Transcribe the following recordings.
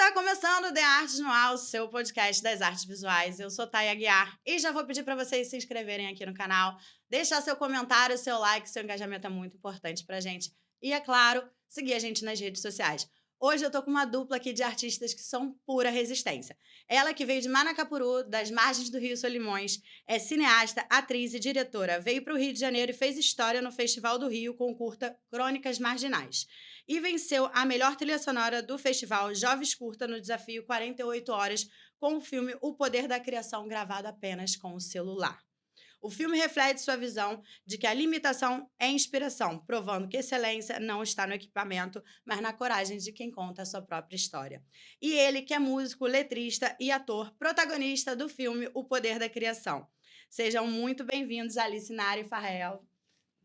tá começando o The Artes no Ar, o seu podcast das artes visuais. Eu sou Thay Aguiar e já vou pedir para vocês se inscreverem aqui no canal, deixar seu comentário, seu like, seu engajamento é muito importante pra gente. E, é claro, seguir a gente nas redes sociais. Hoje eu tô com uma dupla aqui de artistas que são pura resistência. Ela que veio de Manacapuru, das margens do Rio Solimões, é cineasta, atriz e diretora. Veio para o Rio de Janeiro e fez história no Festival do Rio com o curta Crônicas Marginais. E venceu a melhor trilha sonora do festival Jovens Curta no desafio 48 horas com o filme O Poder da Criação, gravado apenas com o celular. O filme reflete sua visão de que a limitação é inspiração, provando que excelência não está no equipamento, mas na coragem de quem conta a sua própria história. E ele, que é músico, letrista e ator, protagonista do filme O Poder da Criação. Sejam muito bem-vindos, Alice, Nara e Farrell.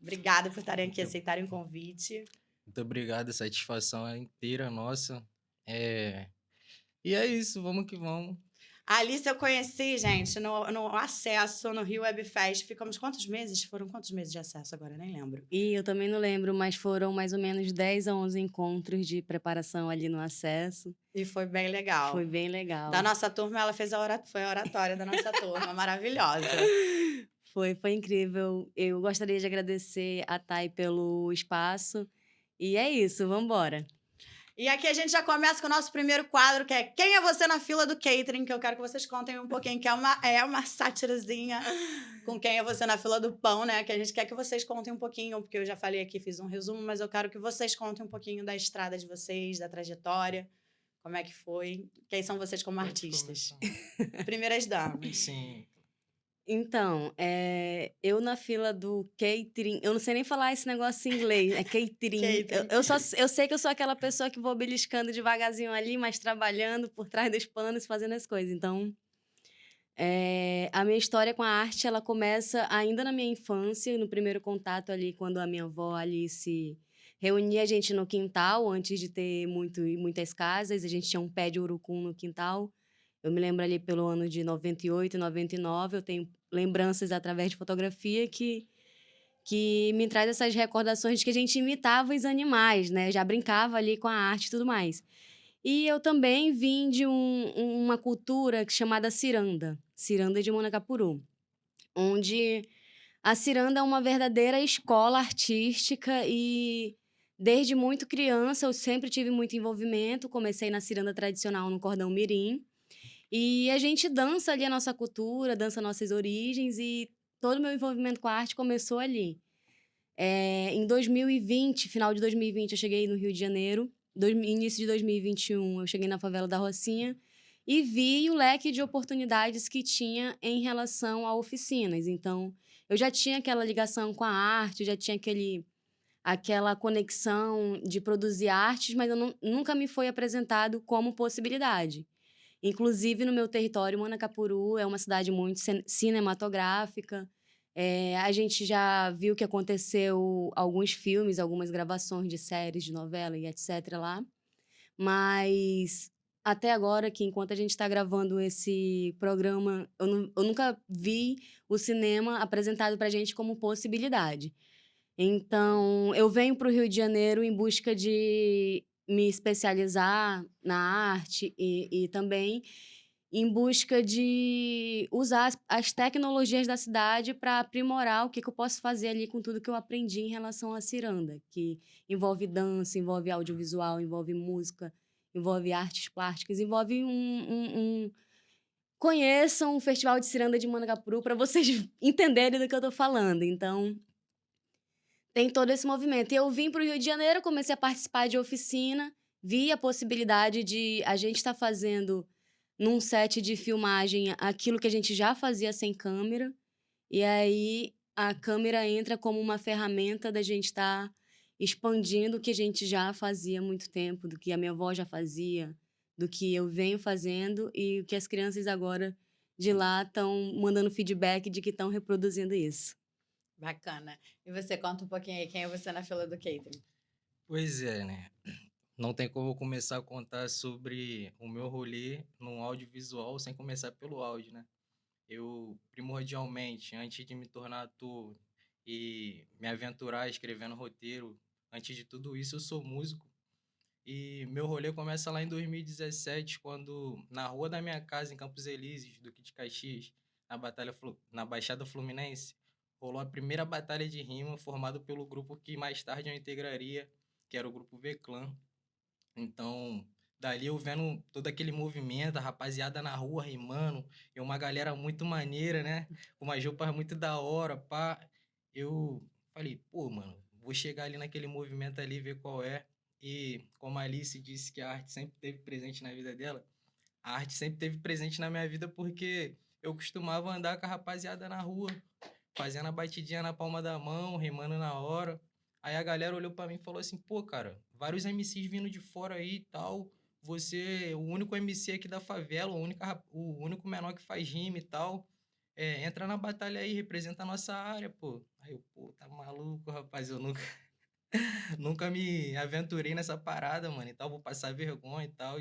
Obrigada por estarem aqui e aceitarem o convite. Muito obrigado, a satisfação é inteira nossa. E é isso, vamos que vamos. A Alice eu conheci, gente, no acesso, no Rio Web Fest. Ficamos quantos meses? Foram quantos meses de acesso agora? Nem lembro. E eu também não lembro, mas foram mais ou menos 10 a 11 encontros de preparação ali no acesso. E foi bem legal. Foi bem legal. Da nossa turma, ela fez foi a oratória da nossa turma, maravilhosa. Foi incrível. Eu gostaria de agradecer a Thay pelo espaço. E é isso, vamos embora. E aqui a gente já começa com o nosso primeiro quadro, que é Quem é Você na Fila do Catering? Que eu quero que vocês contem um pouquinho, que é uma sátirazinha com Quem é Você na Fila do Pão, né? Que a gente quer que vocês contem um pouquinho, porque eu já falei aqui, fiz um resumo, mas eu quero que vocês contem um pouquinho da estrada de vocês, da trajetória, como é que foi, quem são vocês como artistas. Primeiras damas. Sim. Então, eu na fila do catering, eu não sei nem falar esse negócio em inglês, é catering. Eu sei que eu sou aquela pessoa que vou beliscando devagarzinho ali, mas trabalhando por trás dos panos, fazendo as coisas. Então, a minha história com a arte, ela começa ainda na minha infância, no primeiro contato ali, quando a minha avó Alice reunia a gente no quintal, antes de ter muitas casas, a gente tinha um pé de urucum no quintal. Eu me lembro ali pelo ano de 98, 99, eu tenho lembranças através de fotografia que me traz essas recordações de que a gente imitava os animais, né? Eu já brincava ali com a arte e tudo mais. E eu também vim de uma cultura chamada ciranda de Manacapuru, onde a ciranda é uma verdadeira escola artística e desde muito criança eu sempre tive muito envolvimento. Comecei na ciranda tradicional no Cordão Mirim, e a gente dança ali a nossa cultura, dança nossas origens, e todo o meu envolvimento com a arte começou ali. Em 2020, final de 2020, eu cheguei no Rio de Janeiro. Início de 2021, eu cheguei na favela da Rocinha e vi o leque de oportunidades que tinha em relação a oficinas. Então, eu já tinha aquela ligação com a arte, já tinha aquela conexão de produzir artes, mas nunca me foi apresentado como possibilidade. Inclusive, no meu território, Manacapuru é uma cidade muito cinematográfica. A gente já viu que aconteceu alguns filmes, algumas gravações de séries, de novela e etc. lá. Mas, até agora, que enquanto a gente está gravando esse programa, eu nunca vi o cinema apresentado para a gente como possibilidade. Então, eu venho para o Rio de Janeiro em busca de me especializar na arte e também em busca de usar as tecnologias da cidade para aprimorar o que eu posso fazer ali com tudo que eu aprendi em relação à ciranda, que envolve dança, envolve audiovisual, envolve música, envolve artes plásticas, envolve Conheçam o Festival de Ciranda de Manacapuru para vocês entenderem do que eu estou falando. Então, tem todo esse movimento. E eu vim para o Rio de Janeiro, comecei a participar de oficina, vi a possibilidade de a gente estar fazendo num set de filmagem aquilo que a gente já fazia sem câmera. E aí a câmera entra como uma ferramenta da gente estar expandindo o que a gente já fazia há muito tempo, do que a minha avó já fazia, do que eu venho fazendo e o que as crianças agora de lá estão mandando feedback de que estão reproduzindo isso. Bacana. E você, conta um pouquinho aí, quem é você na fila do catering? Pois é, né? Não tem como eu começar a contar sobre o meu rolê no audiovisual sem começar pelo áudio, né? Eu, primordialmente, antes de me tornar ator e me aventurar escrevendo roteiro, antes de tudo isso, eu sou músico. E meu rolê começa lá em 2017, quando na rua da minha casa, em Campos Elíseos, Duque de Caxias, na Baixada Fluminense, rolou a primeira batalha de rima formada pelo grupo que mais tarde eu integraria, que era o grupo V-Clan. Então, dali eu vendo todo aquele movimento, a rapaziada na rua rimando, e uma galera muito maneira, né? Com umas roupas muito da hora, pá. Eu falei, pô, mano, vou chegar ali naquele movimento ali, ver qual é. E como a Alice disse que a arte sempre esteve presente na vida dela, a arte sempre esteve presente na minha vida porque eu costumava andar com a rapaziada na rua, fazendo a batidinha na palma da mão, rimando na hora. Aí a galera olhou pra mim e falou assim, pô, cara, vários MCs vindo de fora aí e tal, você é o único MC aqui da favela, o único menor que faz rima e tal, entra na batalha aí, representa a nossa área, pô. Aí eu, pô, tá maluco, rapaz, eu nunca, nunca me aventurei nessa parada, mano, e tal, vou passar vergonha e tal.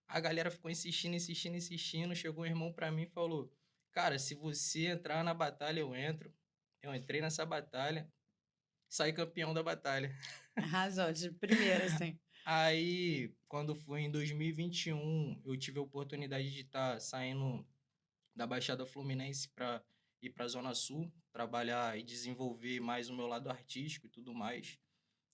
A galera ficou insistindo, insistindo, insistindo, chegou um irmão pra mim e falou, cara, se você entrar na batalha, eu entro. Eu entrei nessa batalha, saí campeão da batalha. Arrasou, de primeira, assim. Aí, quando foi em 2021, eu tive a oportunidade de estar saindo da Baixada Fluminense para ir para a Zona Sul, trabalhar e desenvolver mais o meu lado artístico e tudo mais.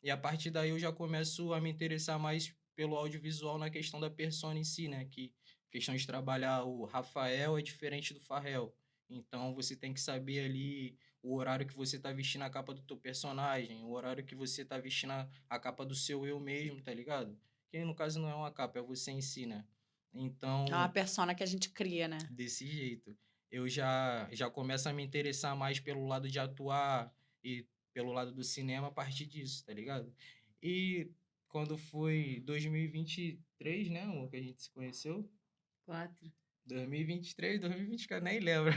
E a partir daí eu já começo a me interessar mais pelo audiovisual na questão da persona em si, né? Que questão de trabalhar o Rafael é diferente do Farrell. Então você tem que saber ali o horário que você tá vestindo a capa do teu personagem, o horário que você tá vestindo a capa do seu eu mesmo, tá ligado? Que no caso não é uma capa, é você em si, né? É uma Então, persona que a gente cria, né? desse jeito. Eu já começo a me interessar mais pelo lado de atuar e pelo lado do cinema a partir disso, tá ligado? E quando foi 2023, né, amor, que a gente se conheceu? 4. 2023, 2024, nem lembro.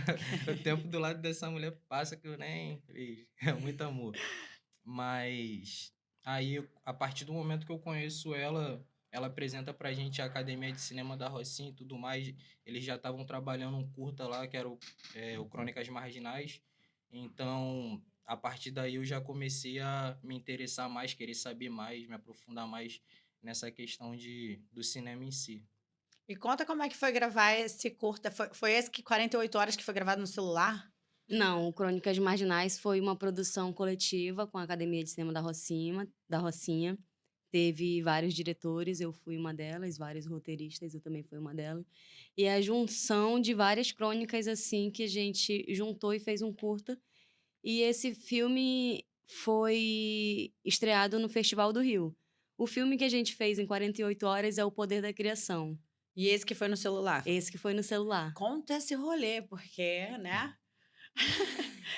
O tempo do lado dessa mulher passa que eu nem vejo. É muito amor. Mas aí, a partir do momento que eu conheço ela, ela apresenta pra gente a Academia de Cinema da Rocinha e tudo mais. Eles já estavam trabalhando um curta lá, que era o Crônicas Marginais. Então, a partir daí eu já comecei a me interessar mais, querer saber mais, me aprofundar mais nessa questão do cinema em si. E conta como é que foi gravar esse curta. Foi esse que 48 horas que foi gravado no celular? Não, o Crônicas Marginais foi uma produção coletiva com a Academia de Cinema da Rocinha. Teve vários diretores, eu fui uma delas, vários roteiristas, eu também fui uma delas. E a junção de várias crônicas, assim, que a gente juntou e fez um curta. E esse filme foi estreado no Festival do Rio. O filme que a gente fez em 48 horas é O Poder da Criação. E esse que foi no celular? Esse que foi no celular. Conta esse rolê, porque, né?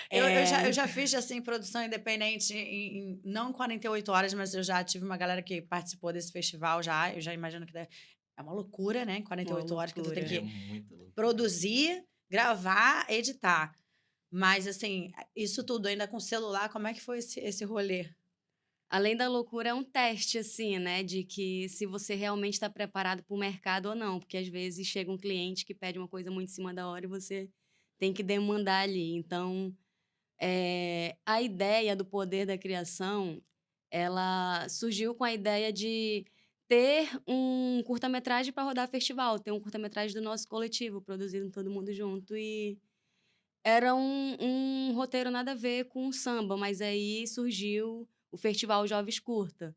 Eu É, já fiz, assim, produção independente, não em 48 horas, mas eu já tive uma galera que participou desse festival já. Eu já imagino que é uma loucura, né? Em 48 uma horas que tu tem loucura. É que muito louco. produzir, gravar, editar. Mas, assim, isso tudo ainda com celular, como é que foi esse rolê? Além da loucura, é um teste, assim, né? De que se você realmente está preparado para o mercado ou não. Porque às vezes chega um cliente que pede uma coisa muito em cima da hora e você tem que demandar ali. Então, a ideia do Poder da Criação, ela surgiu com a ideia de ter um curta-metragem para rodar festival. Ter um curta-metragem do nosso coletivo, produzido todo mundo junto. E era um roteiro nada a ver com o samba, mas aí surgiu o Festival Jovens Curta,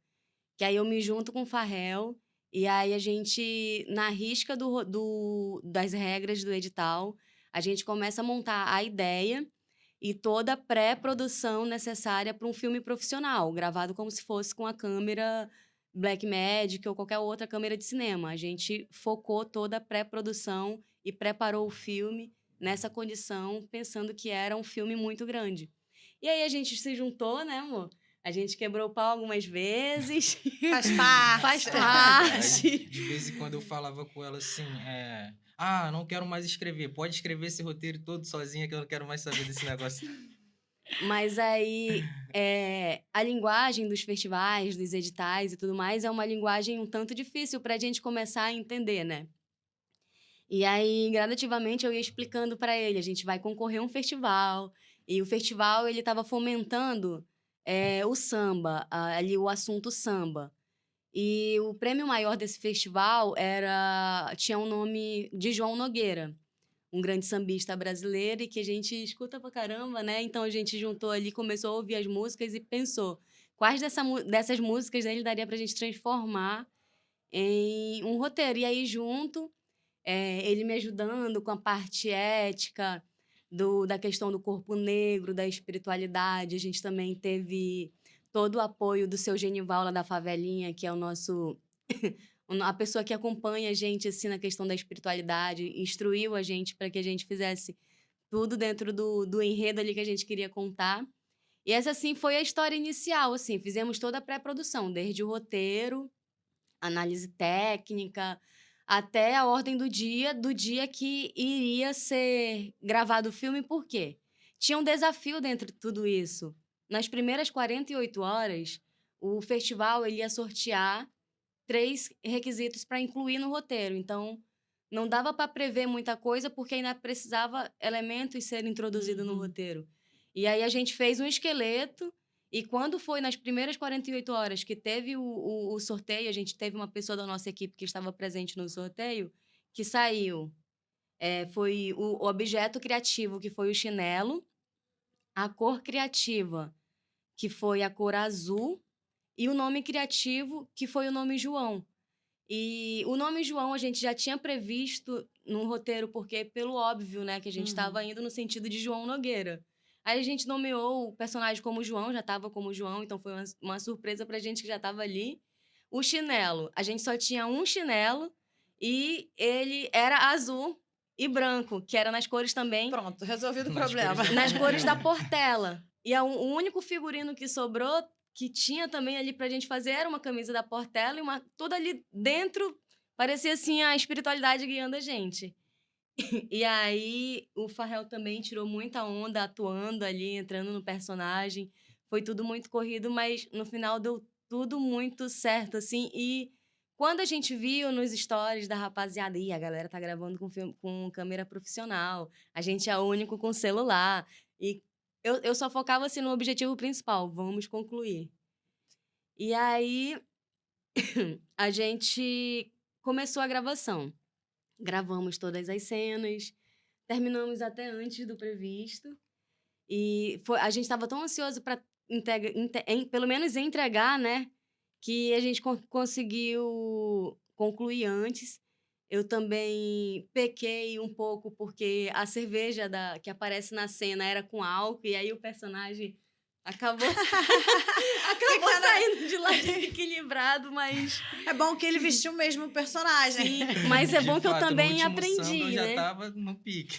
que aí eu me junto com o Farrell, e aí a gente, na risca das regras do edital, a gente começa a montar a ideia e toda a pré-produção necessária para um filme profissional, gravado como se fosse com a câmera Blackmagic ou qualquer outra câmera de cinema. A gente focou toda a pré-produção e preparou o filme nessa condição, pensando que era um filme muito grande. E aí a gente se juntou, né, amor? A gente quebrou o pau algumas vezes. Faz parte. Faz Aí, parte. de vez em quando eu falava com ela assim, ah, não quero mais escrever, pode escrever esse roteiro todo sozinha que eu não quero mais saber desse negócio. Mas aí, a linguagem dos festivais, dos editais e tudo mais é uma linguagem um tanto difícil para a gente começar a entender, né? E aí, gradativamente, eu ia explicando para ele, a gente vai concorrer a um festival, e o festival ele estava fomentando o samba, ali o assunto samba. E o prêmio maior desse festival tinha um nome de João Nogueira, um grande sambista brasileiro e que a gente escuta pra caramba, né? Então a gente juntou ali, começou a ouvir as músicas e pensou quais dessas músicas ele daria pra gente transformar em um roteiro. E aí, junto, ele me ajudando com a parte ética da questão do corpo negro, da espiritualidade. A gente também teve todo o apoio do seu Genival lá da Favelinha, que é o nosso... a pessoa que acompanha a gente assim, na questão da espiritualidade, instruiu a gente para que a gente fizesse tudo dentro do enredo ali que a gente queria contar. E essa, assim, foi a história inicial, assim. Fizemos toda a pré-produção, desde o roteiro, análise técnica, até a ordem do dia que iria ser gravado o filme. Por quê? Tinha um desafio dentro de tudo isso. Nas primeiras 48 horas, o festival ele ia sortear 3 requisitos para incluir no roteiro. Então, não dava para prever muita coisa, porque ainda precisava elementos serem introduzidos no roteiro. E aí a gente fez um esqueleto, e quando foi nas primeiras 48 horas que teve o sorteio, a gente teve uma pessoa da nossa equipe que estava presente no sorteio, que saiu. Foi o objeto criativo, que foi o chinelo, a cor criativa, que foi a cor azul, e o nome criativo, que foi o nome João. E o nome João a gente já tinha previsto no roteiro, porque pelo óbvio, né, que a gente estava indo no sentido de João Nogueira. Aí a gente nomeou o personagem como João, já estava como João, então foi uma surpresa pra gente que já estava ali. O chinelo, a gente só tinha um chinelo e ele era azul e branco, que era nas cores também. Pronto, resolvido o Nas problema. cores Nas cores da Portela. E o único figurino que sobrou, que tinha também ali pra gente fazer, era uma camisa da Portela e toda ali dentro, parecia assim a espiritualidade guiando a gente. E aí o Farrell também tirou muita onda atuando ali, entrando no personagem. Foi tudo muito corrido, mas no final deu tudo muito certo, assim. E quando a gente viu nos stories da rapaziada, a galera tá gravando com câmera profissional, a gente é o único com celular. E eu só focava assim no objetivo principal, vamos concluir. E aí a gente começou a gravação. Gravamos todas as cenas, terminamos até antes do previsto. E a gente estava tão ansioso para pelo menos entregar, né? Que a gente conseguiu concluir antes. Eu também pequei um pouco porque a cerveja que aparece na cena era com álcool, e aí o personagem acabou saindo de lá desequilibrado, mas... É bom que ele vestiu mesmo o personagem. Sim, mas é De bom que eu fato, no também último aprendi, samba eu já né? tava no pique.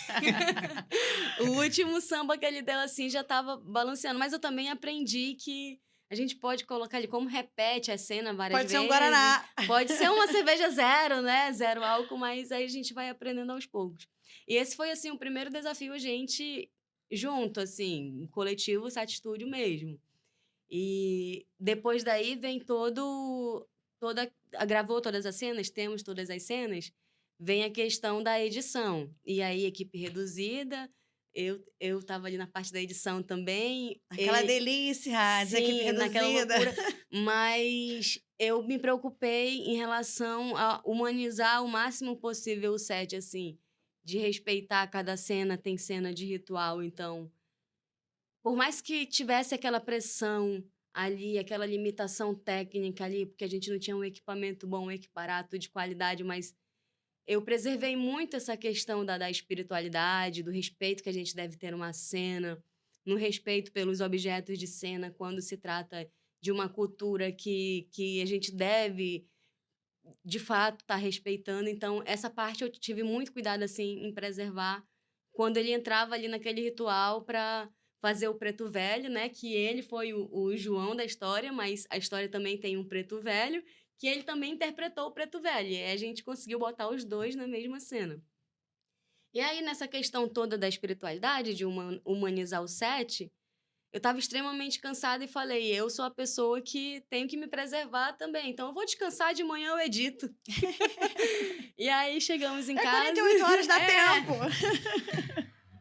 O último samba que ele deu assim já tava balanceando, mas eu também aprendi que a gente pode colocar ali, como repete a cena várias Pode vezes. ser um Guaraná. Pode ser uma cerveja zero, né? Zero álcool, mas aí a gente vai aprendendo aos poucos. E esse foi, assim, o primeiro desafio, a gente junto, assim, coletivo Satistúdio mesmo. E depois daí vem gravou todas as cenas, temos todas as cenas, vem a questão da edição. E aí, equipe reduzida, eu estava ali na parte da edição também. Aquela delícia, de equipe Sim, naquela reduzida. loucura. Mas eu me preocupei em relação a humanizar o máximo possível o set, assim, de respeitar cada cena, tem cena de ritual, então por mais que tivesse aquela pressão ali, aquela limitação técnica ali, porque a gente não tinha um equipamento bom, um equiparato de qualidade, mas eu preservei muito essa questão da espiritualidade, do respeito que a gente deve ter numa cena, no respeito pelos objetos de cena, quando se trata de uma cultura que a gente deve, de fato, estar respeitando. Então, essa parte eu tive muito cuidado, assim, em preservar quando ele entrava ali naquele ritual para fazer o preto velho, né? Que ele foi o João da história, mas a história também tem um preto velho, que ele também interpretou o preto velho. E aí a gente conseguiu botar os dois na mesma cena. E aí, nessa questão toda da espiritualidade, de humanizar o set, eu estava extremamente cansada e falei, eu sou a pessoa que tenho que me preservar também, então eu vou descansar, de manhã eu edito. E aí chegamos em casa... 48 horas dá tempo!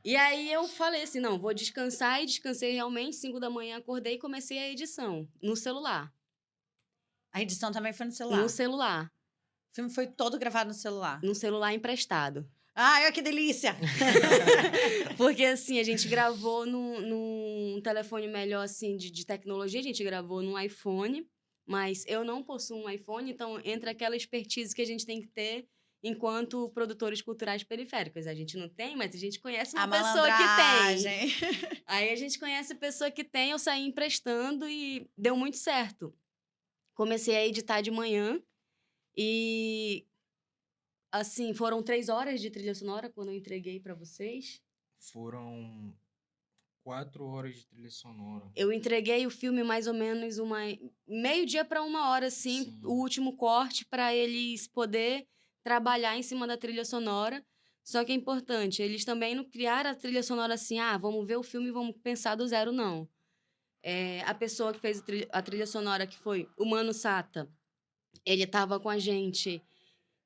E aí eu falei assim, não, vou descansar, e descansei realmente, 5 da manhã acordei e comecei a edição no celular. A edição também foi no celular? No celular. O filme foi todo gravado no celular? No celular emprestado. Ai, que delícia! Porque, assim, a gente gravou num telefone melhor, assim, de tecnologia. A gente gravou num iPhone, mas eu não possuo um iPhone, então entra aquela expertise que a gente tem que ter enquanto produtores culturais periféricos. A gente não tem, mas a gente conhece uma pessoa que tem. Aí a gente conhece a pessoa que tem, eu saí emprestando e deu muito certo. Comecei a editar de manhã e, assim, foram 3 horas de trilha sonora quando eu entreguei pra vocês. Foram 4 horas de trilha sonora. Eu entreguei o filme mais ou menos meio-dia para 1 hora, assim, Sim. o último corte, para eles poder trabalhar em cima da trilha sonora. Só que é importante, eles também não criaram a trilha sonora assim, vamos ver o filme e vamos pensar do zero, não. A pessoa que fez a trilha sonora, que foi o Mano Sata, ele estava com a gente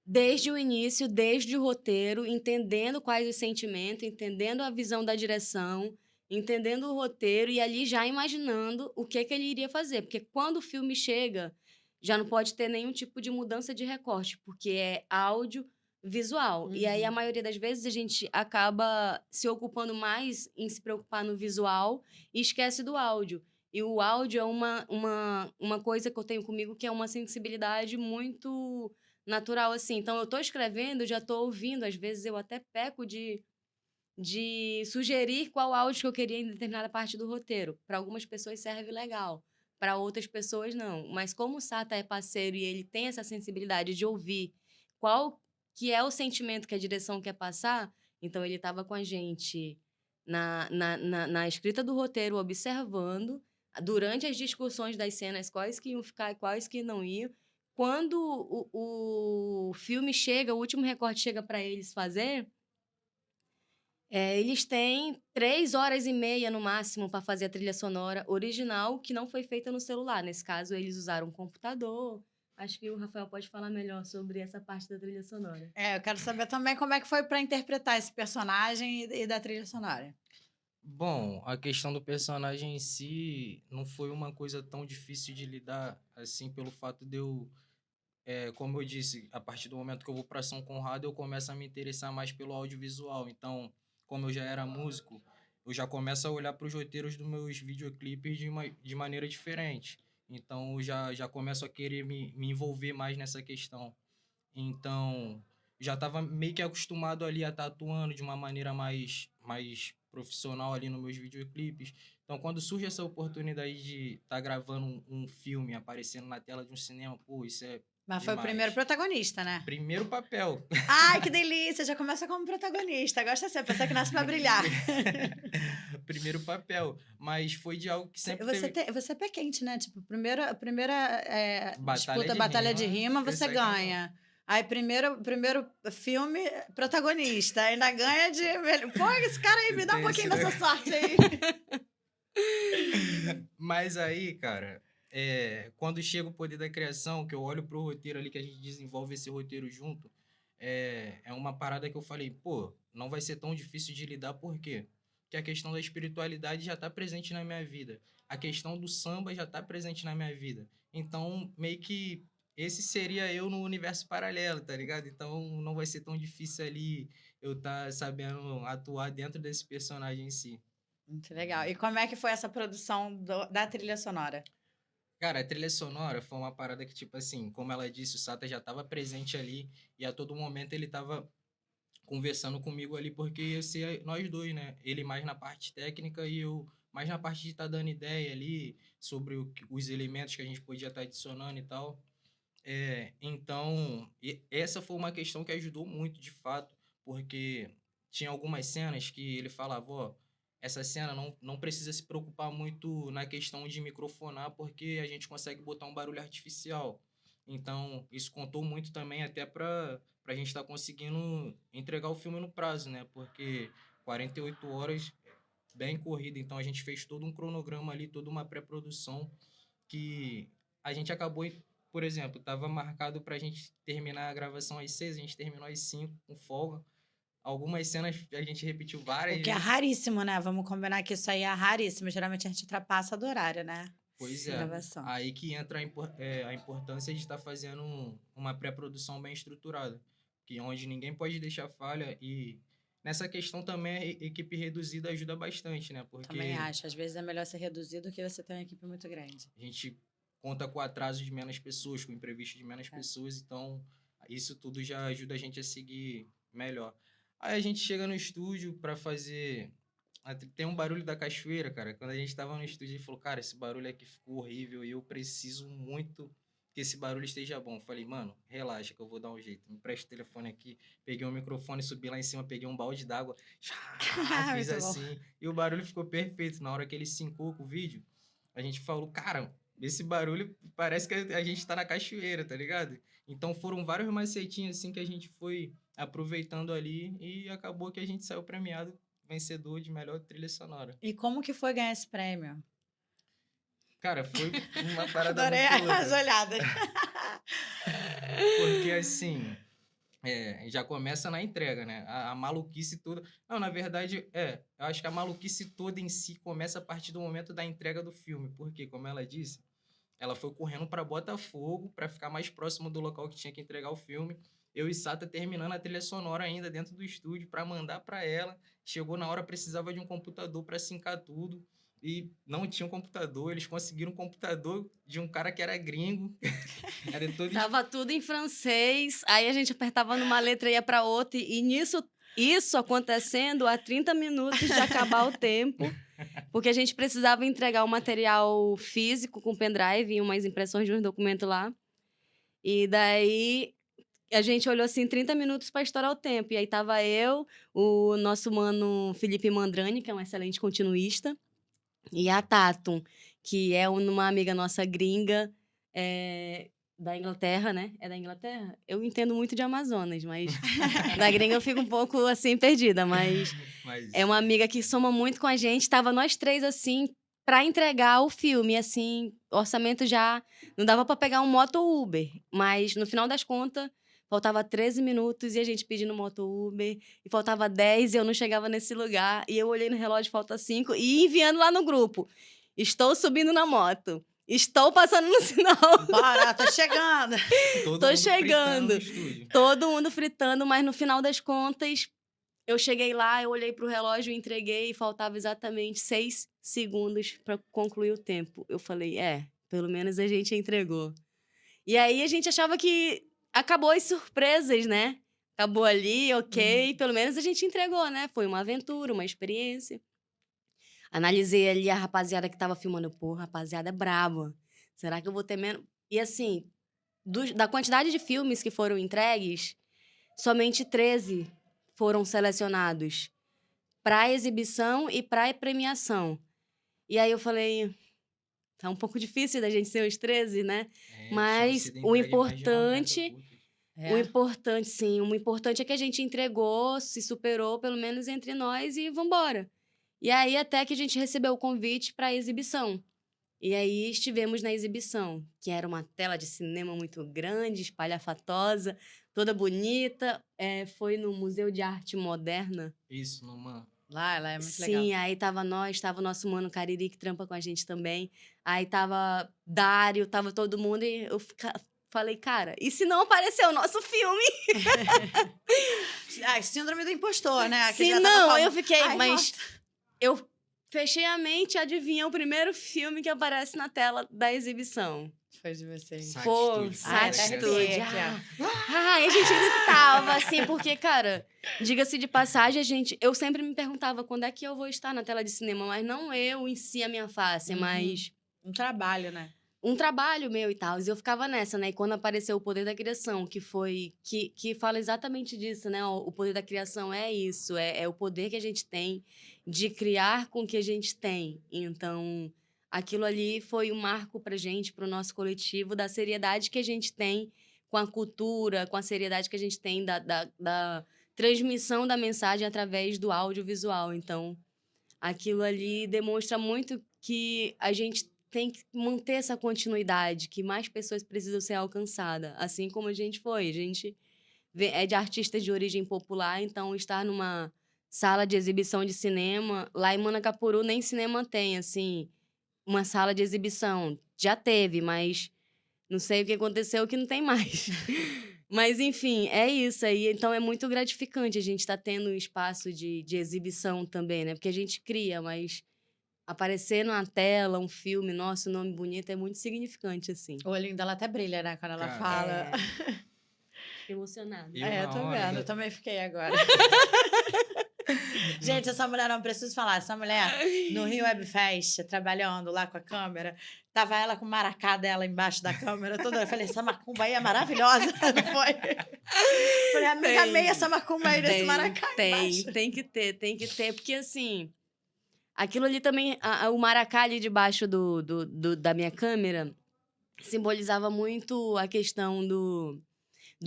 desde o início, desde o roteiro, entendendo quais os sentimentos, entendendo a visão da direção, entendendo o roteiro e ali já imaginando o que ele iria fazer. Porque quando o filme chega, já não pode ter nenhum tipo de mudança de recorte, porque é áudio, visual. E aí, a maioria das vezes, a gente acaba se ocupando mais em se preocupar no visual e esquece do áudio. E o áudio é uma coisa que eu tenho comigo que é uma sensibilidade muito natural, assim. Então, eu tô escrevendo, já tô ouvindo. Às vezes, eu até peco de sugerir qual áudio que eu queria em determinada parte do roteiro. Para algumas pessoas serve legal, para outras pessoas não. Mas como o Sata é parceiro e ele tem essa sensibilidade de ouvir qual que é o sentimento que a direção quer passar, então ele estava com a gente na escrita do roteiro, observando, durante as discussões das cenas, quais que iam ficar e quais que não iam. Quando o filme chega, o último recorte chega para eles fazer, eles têm 3 horas e meia, no máximo, para fazer a trilha sonora original, que não foi feita no celular. Nesse caso, eles usaram um computador. Acho que o Rafael pode falar melhor sobre essa parte da trilha sonora. Eu quero saber também como é que foi para interpretar esse personagem e da trilha sonora. Bom, a questão do personagem em si não foi uma coisa tão difícil de lidar, assim, pelo fato de eu, como eu disse, a partir do momento que eu vou para São Conrado, eu começo a me interessar mais pelo audiovisual. Então, como eu já era músico, eu já começo a olhar para os roteiros dos meus videoclipes de maneira diferente. Então, eu já começo a querer me envolver mais nessa questão. Então, já estava meio que acostumado ali a estar atuando de uma maneira mais profissional ali nos meus videoclipes. Então, quando surge essa oportunidade de estar gravando um filme, aparecendo na tela de um cinema, pô, isso é Mas foi o primeiro protagonista, né? primeiro papel. Ai, que delícia! Já começa como protagonista. Gosta assim, a pessoa que nasce pra brilhar. Primeiro papel. Mas foi de algo que sempre Você é pé quente, né? Tipo, primeira Batalha de de rima, rima, você eu saí ganha. Aí, primeiro filme, protagonista. Ainda ganha de... Pô, esse cara aí, me dá um Tem pouquinho esse dessa sorte aí. Mas aí, cara, quando chega o poder da criação, que eu olho pro roteiro ali, que a gente desenvolve esse roteiro junto, é uma parada que eu falei, pô, não vai ser tão difícil de lidar, por quê? Porque a questão da espiritualidade já tá presente na minha vida. A questão do samba já tá presente na minha vida. Então, meio que esse seria eu no universo paralelo, tá ligado? Então, não vai ser tão difícil ali eu tá sabendo atuar dentro desse personagem em si. Muito legal. E como é que foi essa produção da trilha sonora? Cara, a trilha sonora foi uma parada que, tipo assim, como ela disse, o Sata já estava presente ali e a todo momento ele estava conversando comigo ali, porque ia ser nós dois, né? Ele mais na parte técnica e eu mais na parte de estar dando ideia ali sobre os elementos que a gente podia estar adicionando e tal. Então, essa foi uma questão que ajudou muito, de fato, porque tinha algumas cenas que ele falava, ó, essa cena não precisa se preocupar muito na questão de microfonar, porque a gente consegue botar um barulho artificial. Então, isso contou muito também até para a gente estar conseguindo entregar o filme no prazo, né? Porque 48 horas, bem corrida. Então, a gente fez todo um cronograma ali, toda uma pré-produção que a gente acabou, por exemplo, estava marcado para a gente terminar a gravação às 6, a gente terminou às 5, com folga. Algumas cenas a gente repetiu várias O que é vezes. raríssimo, né? Vamos combinar que isso aí é raríssimo. Geralmente a gente ultrapassa do horário, né? Pois é. Gravação. Aí que entra a importância de estar fazendo uma pré-produção bem estruturada, que onde ninguém pode deixar falha e nessa questão também a equipe reduzida ajuda bastante, né? Também Porque acho. Às vezes é melhor ser reduzido do que você ter uma equipe muito grande. a gente conta com atraso de menos pessoas, com imprevisto de menos É. pessoas, então isso tudo já ajuda a gente a seguir melhor. Aí a gente chega no estúdio para fazer. Tem um barulho da cachoeira, cara. Quando a gente tava no estúdio, ele falou, cara, esse barulho aqui ficou horrível e eu preciso muito que esse barulho esteja bom. Falei, mano, relaxa que eu vou dar um jeito. Me presta o telefone aqui. Peguei um microfone, subi lá em cima, peguei um balde d'água, fiz Muito bom. assim. E o barulho ficou perfeito. Na hora que ele sincou com o vídeo, a gente falou, cara, esse barulho parece que a gente tá na cachoeira, tá ligado? Então foram vários macetinhos assim que a gente foi aproveitando ali e acabou que a gente saiu premiado vencedor de melhor trilha sonora. E como que foi ganhar esse prêmio? Cara, foi uma parada Adorei muito as louca. olhadas. Porque assim, já começa na entrega, né? A maluquice toda. Não, na verdade, eu acho que a maluquice toda em si começa a partir do momento da entrega do filme. Porque, como ela disse, ela foi correndo para Botafogo para ficar mais próximo do local que tinha que entregar o filme. Eu e Sata terminando a trilha sonora ainda dentro do estúdio para mandar para ela. Chegou na hora, precisava de um computador para sincar tudo. E não tinha um computador. Eles conseguiram um computador de um cara que era gringo. Era todo Tava tudo em francês, aí a gente apertava numa letra e ia pra outra, e nisso, isso acontecendo há 30 minutos de acabar o tempo, porque a gente precisava entregar o material físico com pendrive e umas impressões de uns documentos lá. E daí a gente olhou assim 30 minutos para estourar o tempo. E aí tava eu, o nosso mano Felipe Mandrani, que é um excelente continuista, e a Tatum, que é uma amiga nossa gringa, da Inglaterra, né? É da Inglaterra? Eu entendo muito de Amazonas, mas da gringa eu fico um pouco assim perdida, mas Mas é uma amiga que soma muito com a gente. Tava nós três assim para entregar o filme, assim, orçamento já não dava para pegar um moto Uber, mas no final das contas faltava 13 minutos e a gente pedindo moto Uber, e faltava 10 e eu não chegava nesse lugar, e eu olhei no relógio, falta 5, e enviando lá no grupo: estou subindo na moto, estou passando no sinal, Bora, tô chegando. todo tô mundo fritando chegando. no estúdio. Todo mundo fritando, mas no final das contas, eu cheguei lá, eu olhei pro relógio, entreguei e faltava exatamente 6 segundos para concluir o tempo. Eu falei, pelo menos a gente entregou. E aí a gente achava que acabou as surpresas, né? Acabou ali, ok, pelo menos a gente entregou, né? Foi uma aventura, uma experiência. Analisei ali a rapaziada que tava filmando. Pô, rapaziada é braba. Será que eu vou ter menos... E assim, da quantidade de filmes que foram entregues, somente 13 foram selecionados para exibição e para premiação. E aí eu falei, tá um pouco difícil da gente ser os 13, né? Mas o importante, sim, o importante é que a gente entregou, se superou, pelo menos entre nós, e vambora. E aí até que a gente recebeu o convite para a exibição. E aí estivemos na exibição, que era uma tela de cinema muito grande, espalhafatosa, toda bonita. Foi no Museu de Arte Moderna. Isso, numa... Lá é muito legal. Sim, aí tava o nosso mano Cariri, que trampa com a gente também. Aí tava Dário, tava todo mundo, e eu falei, cara, e se não aparecer o nosso filme? Síndrome do impostor, né? Que Se já não, tava eu fiquei, Ai, mas nossa. eu fechei a mente, adivinha o primeiro filme que aparece na tela da exibição. Foi de vocês. Sat Pô, Studio, Sat até Studio. arrepiei aqui, E a gente gritava, assim, porque, cara, diga-se de passagem, eu sempre me perguntava quando é que eu vou estar na tela de cinema, mas não eu em si, a minha face, Uhum. mas Um trabalho, né? um trabalho meu e tal. E eu ficava nessa, né? E quando apareceu o Poder da Criação, que fala exatamente disso, né? O poder da criação é isso, é o poder que a gente tem de criar com o que a gente tem. Então, aquilo ali foi um marco pra gente, pro nosso coletivo, da seriedade que a gente tem com a cultura, com a seriedade que a gente tem da transmissão da mensagem através do audiovisual. Então, aquilo ali demonstra muito que a gente tem que manter essa continuidade, que mais pessoas precisam ser alcançadas, assim como a gente foi. A gente é de artistas de origem popular, então estar numa sala de exibição de cinema, lá em Manacapuru nem cinema tem, assim, uma sala de exibição. Já teve, mas não sei o que aconteceu que não tem mais. Mas enfim, é isso aí. Então é muito gratificante a gente estar tendo um espaço de exibição também, né? Porque a gente cria, mas aparecer numa tela, um filme, nossa, o nome bonito é muito significante, assim. O olhinho dela até brilha, né, quando ela Cara, fala. É. Fiquei emocionada. eu É, eu na tô hora vendo, eu ainda. também fiquei agora. Gente, essa mulher, não preciso falar, essa mulher no Rio Web Fest, trabalhando lá com a câmera, tava ela com o maracá dela embaixo da câmera toda. Eu falei, essa macumba aí é maravilhosa, não foi? Falei, amiga, amei essa macumba aí desse maracá embaixo. Tem que ter, porque assim, aquilo ali também, o maracá ali debaixo da minha câmera, simbolizava muito a questão do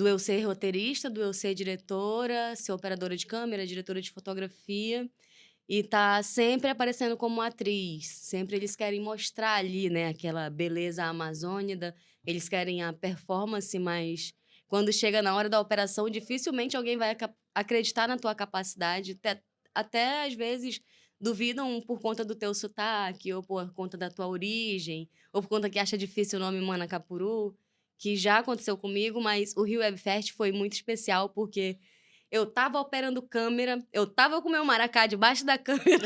eu ser roteirista, do eu ser diretora, ser operadora de câmera, diretora de fotografia, e tá sempre aparecendo como atriz. Sempre eles querem mostrar ali, né, aquela beleza amazônida, eles querem a performance, mas quando chega na hora da operação, dificilmente alguém vai acreditar na tua capacidade, até às vezes duvidam por conta do teu sotaque, ou por conta da tua origem, ou por conta que acha difícil o nome Manacapuru, que já aconteceu comigo, mas o Rio Web Fest foi muito especial, porque eu estava operando câmera, eu estava com meu maracá debaixo da câmera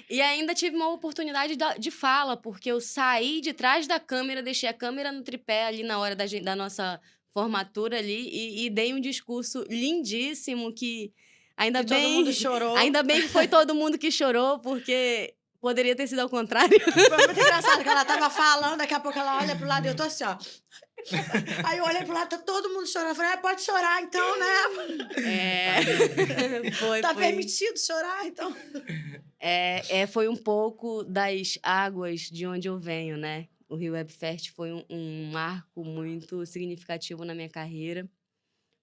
e ainda tive uma oportunidade de fala, porque eu saí de trás da câmera, deixei a câmera no tripé ali na hora da nossa formatura ali e dei um discurso lindíssimo que Que todo mundo chorou. ainda bem que foi todo mundo que chorou, porque poderia ter sido ao contrário. Foi muito engraçado que ela tava falando, daqui a pouco ela olha pro lado e eu tô assim, ó. Aí eu olhei pro lado, tá todo mundo chorando. Eu falei, pode chorar então, né? Tá permitido chorar, então. Foi um pouco das águas de onde eu venho, né? O Rio Web Fest foi um marco muito significativo na minha carreira,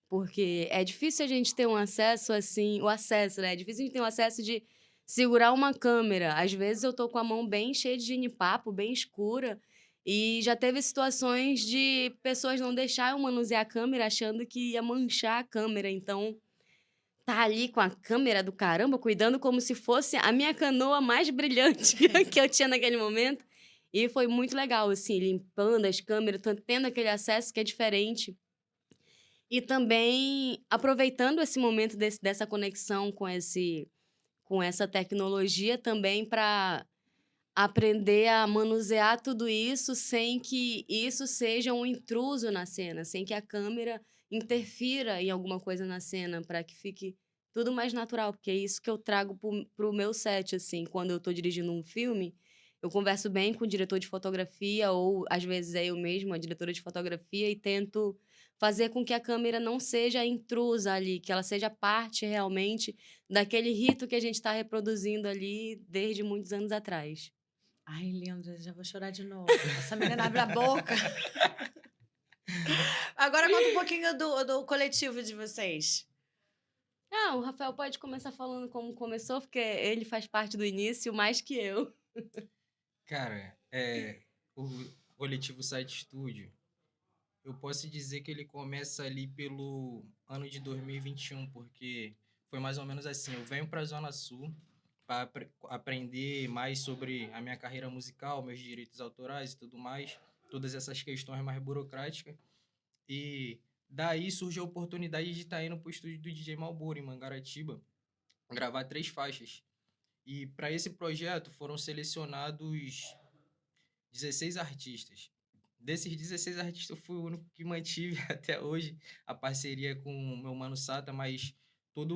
porque é difícil a gente ter um acesso assim, o acesso, né? É difícil a gente ter um acesso de segurar uma câmera. Às vezes eu tô com a mão bem cheia de genipapo, bem escura, e já teve situações de pessoas não deixar eu manusear a câmera achando que ia manchar a câmera. Então, tá ali com a câmera do caramba, cuidando como se fosse a minha canoa mais brilhante que eu tinha naquele momento. E foi muito legal, assim, limpando as câmeras, tendo aquele acesso que é diferente. E também aproveitando esse momento dessa conexão com essa tecnologia também para aprender a manusear tudo isso sem que isso seja um intruso na cena, sem que a câmera interfira em alguma coisa na cena, para que fique tudo mais natural, porque é isso que eu trago pro meu set, assim, quando eu tô dirigindo um filme, eu converso bem com o diretor de fotografia ou, às vezes, é eu mesma, a diretora de fotografia, e tento fazer com que a câmera não seja intrusa ali, que ela seja parte, realmente, daquele rito que a gente está reproduzindo ali desde muitos anos atrás. Ai, lindo, já vou chorar de novo. Essa menina abre a boca. Agora conta um pouquinho do coletivo de vocês. Ah, o Rafael pode começar falando como começou, porque ele faz parte do início mais que eu. Cara, o coletivo Site Studio, eu posso dizer que ele começa ali pelo ano de 2021, porque foi mais ou menos assim, eu venho para a Zona Sul para aprender mais sobre a minha carreira musical, meus direitos autorais e tudo mais, todas essas questões mais burocráticas, e daí surgiu a oportunidade de estar indo para o estúdio do DJ Malboro, em Mangaratiba, gravar 3 faixas. E para esse projeto foram selecionados 16 artistas. Desses 16 artistas, eu fui o único que mantive até hoje a parceria com o meu mano Sata, mas toda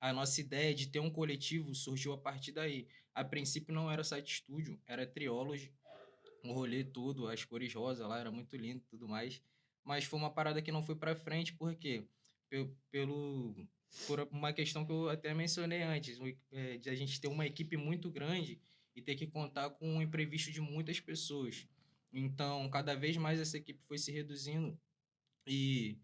a nossa ideia de ter um coletivo surgiu a partir daí. A princípio não era Site Studio, era Triology, o rolê todo, as cores rosa lá, era muito lindo e tudo mais. Mas foi uma parada que não foi para frente, porque por uma questão que eu até mencionei antes, de a gente ter uma equipe muito grande e ter que contar com o imprevisto de muitas pessoas. Então, cada vez mais essa equipe foi se reduzindo e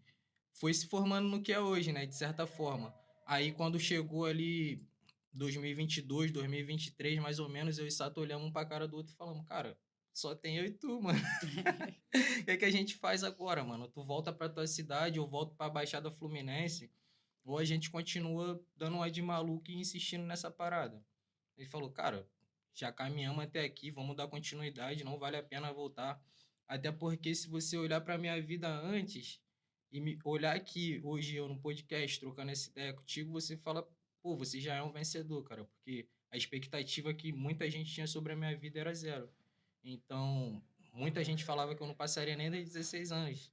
foi se formando no que é hoje, né, de certa forma. Aí, quando chegou ali 2022, 2023, mais ou menos, eu e Sato olhamos um pra cara do outro e falamos, cara, só tem eu e tu, mano. O que é que a gente faz agora, mano? Tu volta pra tua cidade, eu volto pra Baixada Fluminense, ou a gente continua dando uma de maluco e insistindo nessa parada? Ele falou, cara, já caminhamos até aqui, vamos dar continuidade, não vale a pena voltar. Até porque se você olhar para minha vida antes e me olhar aqui hoje eu no podcast trocando essa ideia contigo, você fala, pô, você já é um vencedor, cara, porque a expectativa que muita gente tinha sobre a minha vida era zero. Então, muita gente falava que eu não passaria nem dos 16 anos.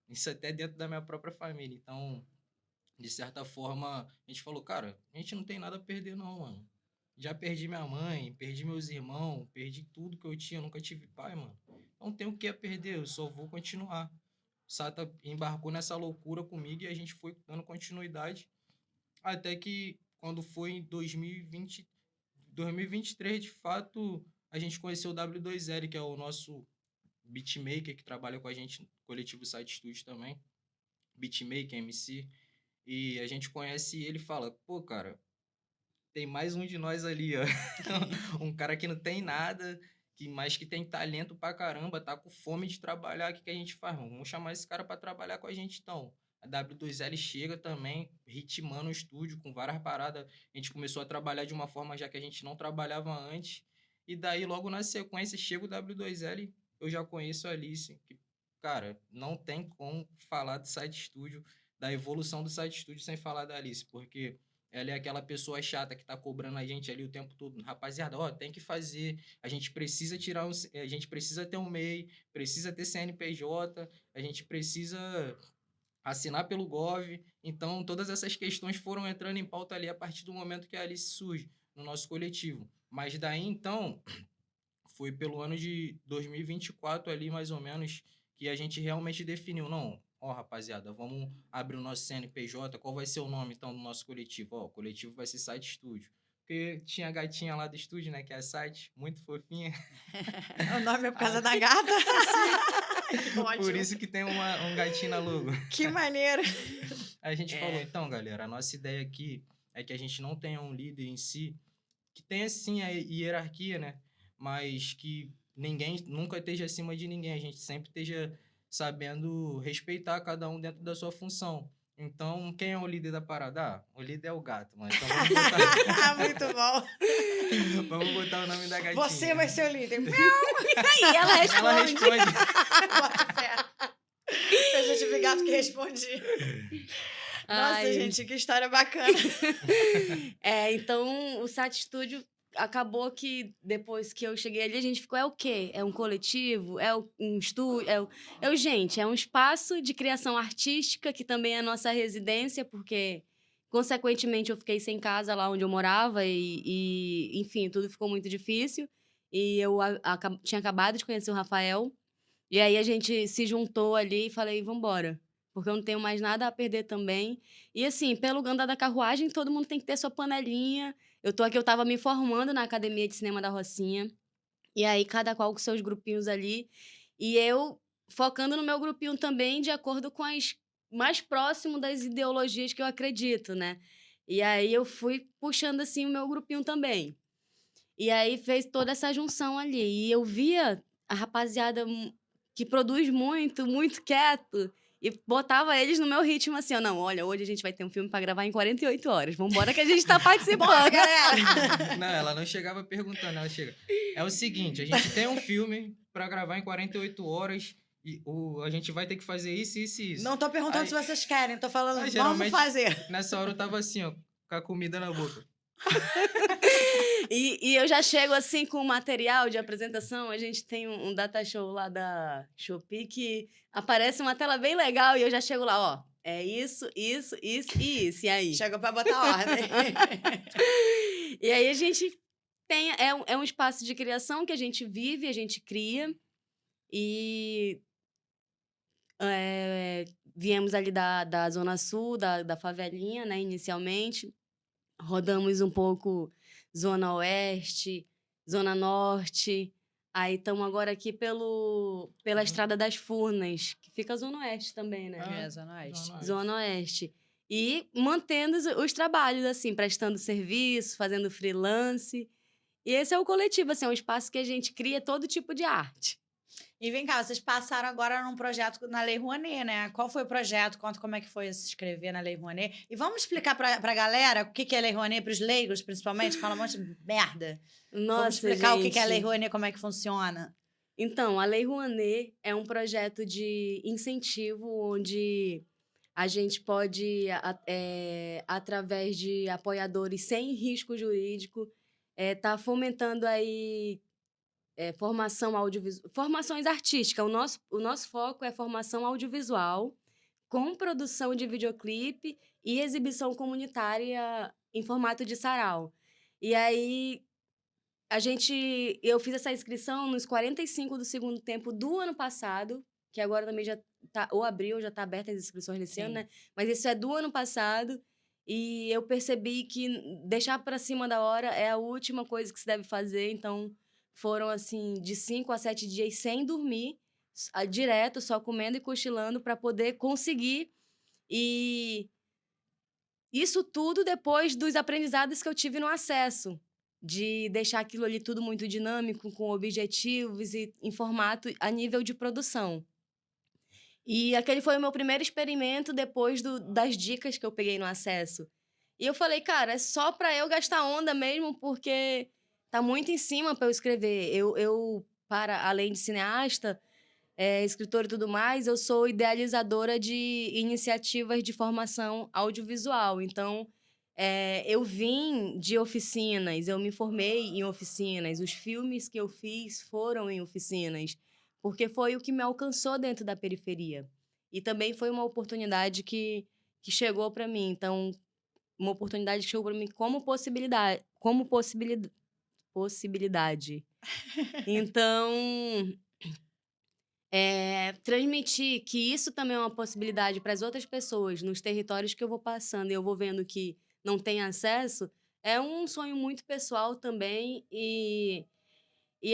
Isso até dentro da minha própria família. Então, de certa forma, a gente falou, cara, a gente não tem nada a perder não, mano. Já perdi minha mãe, perdi meus irmãos, perdi tudo que eu tinha, nunca tive pai, mano. Não tenho o que a perder, eu só vou continuar. O Sata embarcou nessa loucura comigo e a gente foi dando continuidade até que quando foi em 2023, de fato, a gente conheceu o W2L, que é o nosso beatmaker que trabalha com a gente no coletivo Site Studio também, beatmaker, MC, e a gente conhece ele e fala, pô, cara, tem mais um de nós ali, ó. Um cara que não tem nada, mas que tem talento pra caramba, tá com fome de trabalhar. O que a gente faz, mano? Vamos chamar esse cara pra trabalhar com a gente, então. A W2L chega também, ritmando o estúdio, com várias paradas. A gente começou a trabalhar de uma forma já que a gente não trabalhava antes. E daí, logo na sequência, chega o W2L, eu já conheço a Alice, que, cara, não tem como falar do Site Studio, da evolução do Site Studio sem falar da Alice, porque ela é aquela pessoa chata que tá cobrando a gente ali o tempo todo. Rapaziada, ó, tem que fazer. A gente precisa a gente precisa ter um MEI, precisa ter CNPJ, a gente precisa assinar pelo Gov. Então, todas essas questões foram entrando em pauta ali a partir do momento que a Alice surge no nosso coletivo. Mas daí, então, foi pelo ano de 2024 ali, mais ou menos, que a gente realmente definiu, não, ó, rapaziada, vamos abrir o nosso CNPJ, qual vai ser o nome, então, do nosso coletivo? Ó, o coletivo vai ser Site Studio. Porque tinha a gatinha lá do estúdio, né, que é a Site, muito fofinha. O nome é por causa da gata? Por isso que tem um gatinho na logo. Que maneiro! A gente falou, então, galera, a nossa ideia aqui é que a gente não tenha um líder em si, que tenha, sim, a hierarquia, né, mas que ninguém nunca esteja acima de ninguém, a gente sempre esteja sabendo respeitar cada um dentro da sua função. Então, quem é o líder da parada? Ah, o líder é o gato, mano. Então vamos botar... Muito bom. Vamos botar o nome da gatinha. Você vai ser o líder. E ela responde. Ela responde. Bota fé. Eu já tive gato que responde. Nossa, Ai. gente, que história bacana. Então, o Sat Studio acabou que depois que eu cheguei ali, a gente ficou, é o quê? É um coletivo? É um estúdio? Gente, é um espaço de criação artística, que também é a nossa residência, porque, consequentemente, eu fiquei sem casa lá onde eu morava e enfim, tudo ficou muito difícil. E eu tinha acabado de conhecer o Rafael, e aí a gente se juntou ali e falei, vambora, porque eu não tenho mais nada a perder também. E assim, pelo andar da carruagem, todo mundo tem que ter sua panelinha. Eu tava me formando na Academia de Cinema da Rocinha. E aí, cada qual com seus grupinhos ali. E eu focando no meu grupinho também, de acordo com as mais próximo das ideologias que eu acredito, né? E aí, eu fui puxando, assim, o meu grupinho também. E aí, fez toda essa junção ali. E eu via a rapaziada que produz muito, muito quieto, e botava eles no meu ritmo, assim, ó, não, olha, hoje a gente vai ter um filme pra gravar em 48 horas. Vambora que a gente tá participando. Bora, galera! Não, ela não chegava perguntando, ela chega. É o seguinte, a gente tem um filme pra gravar em 48 horas e a gente vai ter que fazer isso, isso e isso. Não tô perguntando Aí, se vocês querem, tô falando, vamos geralmente, fazer. Nessa hora eu tava assim, ó, com a comida na boca. E eu já chego assim com o material de apresentação. A gente tem um data show lá da Shopee que aparece uma tela bem legal e eu já chego lá, ó. É isso, isso, isso e isso. E aí? Chegou pra botar ordem. E aí a gente tem... É um espaço de criação que a gente vive, a gente cria. E viemos ali da Zona Sul, da favelinha, né, inicialmente. Rodamos um pouco Zona Oeste, Zona Norte. Aí estamos agora aqui pela Estrada das Furnas, que fica a Zona Oeste também, né? Zona Oeste. Zona Oeste. E mantendo os trabalhos, assim, prestando serviço, fazendo freelance. E esse é o coletivo, assim, é um espaço que a gente cria todo tipo de arte. E vem cá, vocês passaram agora num projeto na Lei Rouanet, né? Qual foi o projeto? Conta como é que foi se inscrever na Lei Rouanet. E vamos explicar pra galera o que é a Lei Rouanet, pros leigos, principalmente, que falam um monte de merda. Vamos Nossa, explicar o que é a Lei gente. Rouanet, como é que funciona. Então, a Lei Rouanet é um projeto de incentivo onde a gente pode, através de apoiadores sem risco jurídico, tá fomentando aí formações artísticas. O nosso foco é formação audiovisual, com produção de videoclipe e exibição comunitária em formato de sarau. E aí, eu fiz essa inscrição nos 45 do segundo tempo do ano passado, que agora também já tá, ou abril, já está aberta as inscrições desse ano, Sim. né? Mas isso é do ano passado. E eu percebi que deixar para cima da hora é a última coisa que se deve fazer. Então, foram, assim, de 5 a 7 dias sem dormir, direto, só comendo e cochilando para poder conseguir. E isso tudo depois dos aprendizados que eu tive no acesso, de deixar aquilo ali tudo muito dinâmico, com objetivos e em formato a nível de produção. E aquele foi o meu primeiro experimento depois das dicas que eu peguei no acesso. E eu falei, cara, é só para eu gastar onda mesmo, porque tá muito em cima para eu escrever. Para além de cineasta, escritora e tudo mais, eu sou idealizadora de iniciativas de formação audiovisual. Então, eu vim de oficinas, eu me formei em oficinas, os filmes que eu fiz foram em oficinas, porque foi o que me alcançou dentro da periferia. E também foi uma oportunidade que chegou para mim. Então, uma oportunidade que chegou para mim possibilidade. Então, transmitir que isso também é uma possibilidade para as outras pessoas nos territórios que eu vou passando e eu vou vendo que não tem acesso, é um sonho muito pessoal também. E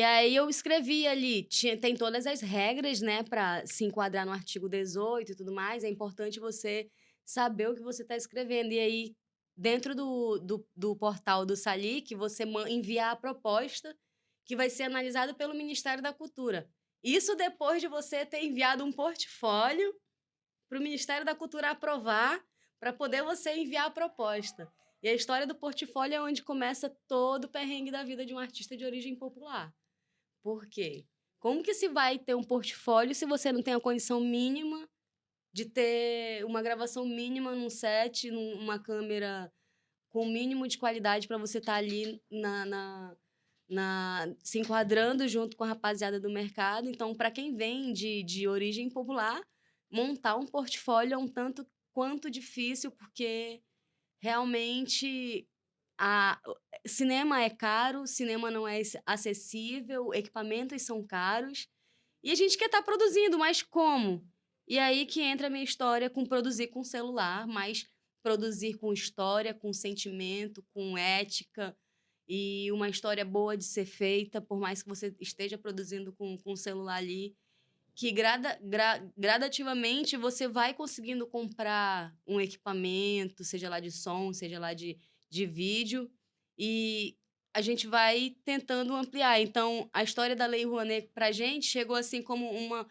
aí eu escrevi ali, tem todas as regras, né, para se enquadrar no artigo 18 e tudo mais. É importante você saber o que você está escrevendo. E aí, dentro do portal do Salic, você enviar a proposta que vai ser analisada pelo Ministério da Cultura. Isso depois de você ter enviado um portfólio para o Ministério da Cultura aprovar, para poder você enviar a proposta. E a história do portfólio é onde começa todo o perrengue da vida de um artista de origem popular. Por quê? Como que se vai ter um portfólio se você não tem a condição mínima de ter uma gravação mínima num set, numa câmera com o mínimo de qualidade para você estar ali se enquadrando junto com a rapaziada do mercado? Então, para quem vem de origem popular, montar um portfólio é um tanto quanto difícil, porque realmente cinema é caro, cinema não é acessível, equipamentos são caros, e a gente quer estar produzindo, mas como? E aí que entra a minha história com produzir com celular, mas produzir com história, com sentimento, com ética, e uma história boa de ser feita, por mais que você esteja produzindo com celular ali, que gradativamente você vai conseguindo comprar um equipamento, seja lá de som, seja lá de vídeo, e a gente vai tentando ampliar. Então, a história da Lei Rouanet para a gente chegou assim como uma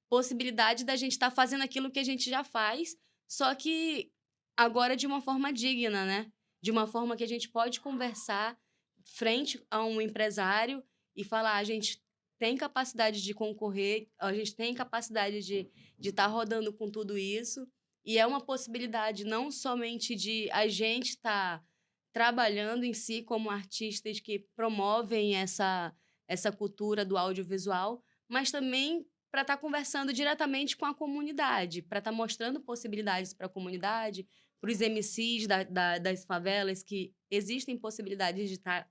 possibilidade da gente estar fazendo aquilo que a gente já faz, só que agora de uma forma digna, né? De uma forma que a gente pode conversar frente a um empresário e falar, a gente tem capacidade de concorrer, a gente tem capacidade de estar rodando com tudo isso, e é uma possibilidade não somente de a gente estar trabalhando em si como artistas que promovem essa cultura do audiovisual, mas também para estar conversando diretamente com a comunidade, para estar mostrando possibilidades para a comunidade, para os MCs das favelas, que existem possibilidades de estar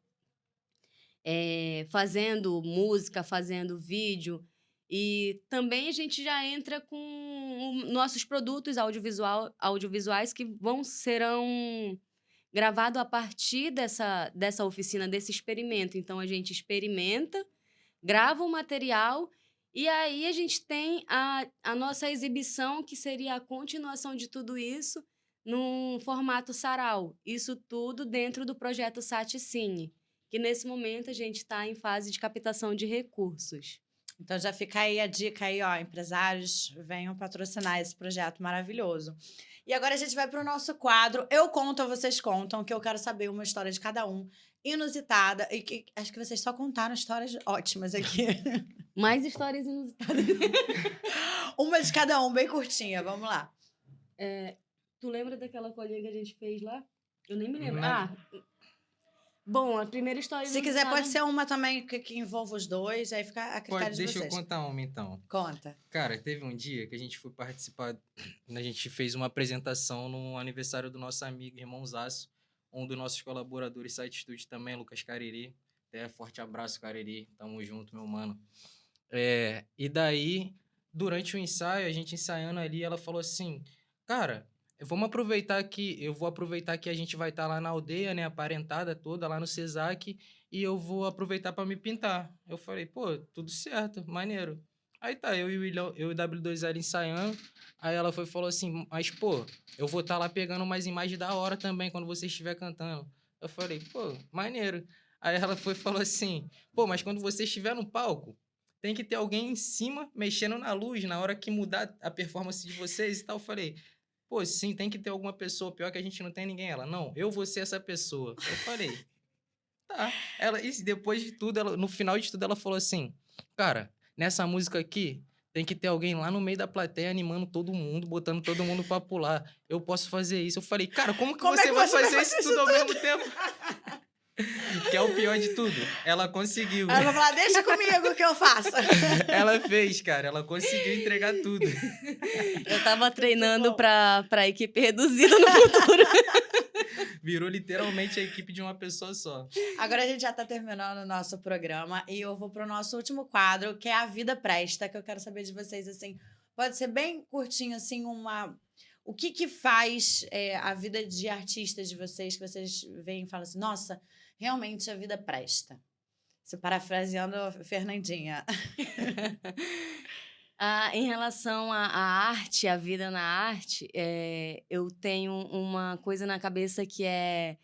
fazendo música, fazendo vídeo. E também a gente já entra com nossos produtos audiovisuais que serão gravados a partir dessa oficina, desse experimento. Então, a gente experimenta, grava o material e aí a gente tem a nossa exibição, que seria a continuação de tudo isso, num formato sarau. Isso tudo dentro do projeto Satcine, que nesse momento a gente está em fase de captação de recursos. Então já fica aí a dica aí, ó, empresários, venham patrocinar esse projeto maravilhoso. E agora a gente vai para o nosso quadro Eu Conto ou Vocês Contam, que eu quero saber uma história de cada um, inusitada, e que acho que vocês só contaram histórias ótimas aqui. Mais histórias inusitadas. Uma de cada um, bem curtinha, vamos lá. Tu lembra daquela colinha que a gente fez lá? Eu nem me lembro. Não. Bom, a primeira história Se quiser, pode ser uma também que envolva os dois, aí fica a critério de Deixa vocês. eu contar uma, então. Conta. Cara, teve um dia que a gente foi participar, a gente fez uma apresentação no aniversário do nosso amigo, irmãozaço, um dos nossos colaboradores Site Studio também, Lucas Cariri. Até forte abraço, Cariri. Tamo junto, meu mano. E daí, durante o ensaio, a gente ensaiando ali, ela falou assim, cara, eu vou aproveitar que a gente vai estar lá na aldeia, né, a parentada toda, lá no Cesac, e eu vou aproveitar para me pintar. Eu falei, pô, tudo certo, maneiro. Aí tá, eu e o W2L ensaiando, aí ela falou assim, mas pô, eu vou estar lá pegando umas imagens da hora também, quando você estiver cantando. Eu falei, pô, maneiro. Aí ela falou assim, pô, mas quando você estiver no palco, tem que ter alguém em cima, mexendo na luz, na hora que mudar a performance de vocês e tal. Eu falei, pô, sim, tem que ter alguma pessoa. Pior que a gente não tem ninguém. Ela, não, eu vou ser essa pessoa. Eu falei, tá. E depois de tudo, no final de tudo, ela falou assim, cara, nessa música aqui, tem que ter alguém lá no meio da plateia animando todo mundo, botando todo mundo pra pular. Eu posso fazer isso. Eu falei, cara, como que você vai fazer isso tudo ao mesmo tempo? Que é o pior de tudo. Ela conseguiu. Ela vai falar, deixa comigo que eu faço. Ela fez, cara. Ela conseguiu entregar tudo. Eu tava treinando pra equipe reduzida no futuro. Virou literalmente a equipe de uma pessoa só. Agora a gente já tá terminando o nosso programa e eu vou pro nosso último quadro, que é A Vida Presta, que eu quero saber de vocês, assim, pode ser bem curtinho, assim, o que faz a vida de artistas de vocês, que vocês veem e falam assim, nossa, realmente a vida presta. Se parafraseando Fernandinha. Em relação à arte, à vida na arte, eu tenho uma coisa na cabeça que é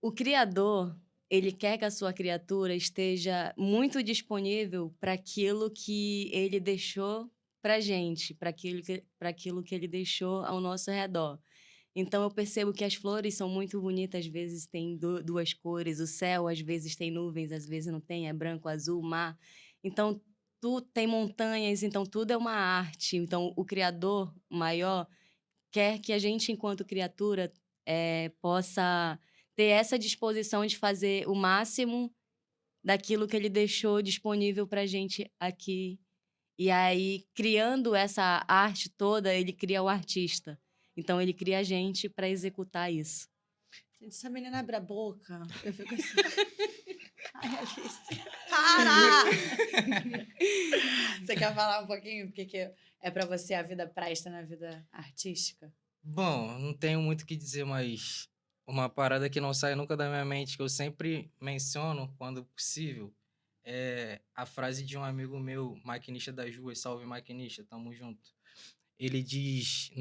o criador, ele quer que a sua criatura esteja muito disponível para aquilo que ele deixou para gente, para aquilo que ele deixou ao nosso redor. Então, eu percebo que as flores são muito bonitas, às vezes tem duas cores, o céu às vezes tem nuvens, às vezes não tem, é branco, azul, mar. Então, tem montanhas, então tudo é uma arte. Então, o Criador maior quer que a gente, enquanto criatura, possa ter essa disposição de fazer o máximo daquilo que ele deixou disponível para a gente aqui. E aí, criando essa arte toda, ele cria o artista. Então, ele cria a gente para executar isso. Gente, essa menina abre a boca. Eu fico assim... Ai, Alice, para! Você quer falar um pouquinho? Porque que é para você a vida presta na vida artística? Bom, não tenho muito o que dizer, mas uma parada que não sai nunca da minha mente, que eu sempre menciono quando possível, é a frase de um amigo meu, maquinista das ruas, salve maquinista, tamo junto. Ele diz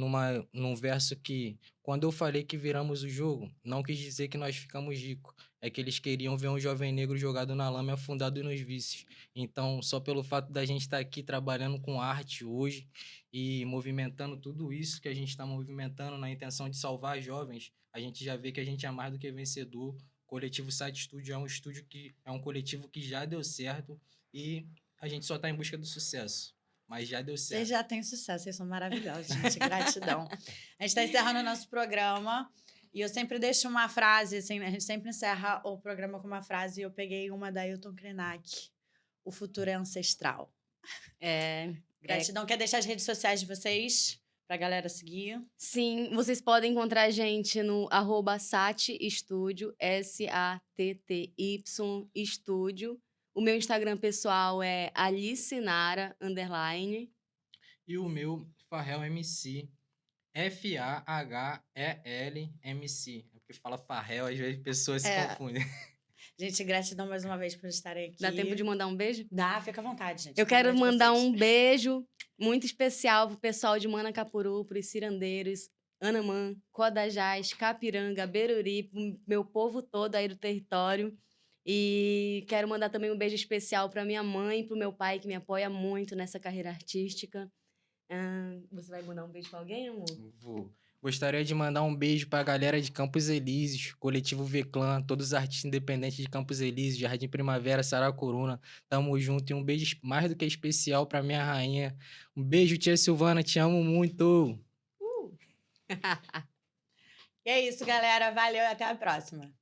num verso que, quando eu falei que viramos o jogo, não quis dizer que nós ficamos ricos. É que eles queriam ver um jovem negro jogado na lama e afundado nos vícios. Então, só pelo fato da gente estar aqui trabalhando com arte hoje e movimentando tudo isso que a gente está movimentando na intenção de salvar jovens, a gente já vê que a gente é mais do que vencedor. O Coletivo Site Studio é um coletivo que já deu certo e a gente só está em busca do sucesso. Mas já deu certo. Vocês já têm sucesso, vocês são maravilhosos, gente. Gratidão. A gente está encerrando o nosso programa e eu sempre deixo uma frase, assim, a gente sempre encerra o programa com uma frase e eu peguei uma da Ailton Krenak. O futuro é ancestral. Gratidão. Quer deixar as redes sociais de vocês pra galera seguir? Sim, vocês podem encontrar a gente no @SatTY, SATTY Estúdio. O meu Instagram pessoal é alicenara_. E o meu, Farrell MC, FAHEL MC. É porque fala Farrell, às vezes as pessoas se confundem. Gente, gratidão mais uma vez por estarem aqui. Dá tempo de mandar um beijo? Dá, fica à vontade, gente. Eu quero mandar um beijo muito especial pro pessoal de Manacapuru, pros cirandeiros, Anamã, Codajás, Capiranga, Beruri, pro meu povo todo aí do território. E quero mandar também um beijo especial para minha mãe e pro meu pai, que me apoia muito nessa carreira artística. Você vai mandar um beijo pra alguém, amor? Vou. Gostaria de mandar um beijo pra galera de Campos Elíseos, Coletivo V-Clã, todos os artistas independentes de Campos Elíseos, Jardim Primavera, Saracuruna. Tamo junto. E um beijo mais do que especial pra minha rainha. Um beijo, tia Silvana, te amo muito. E é isso, galera. Valeu e até a próxima.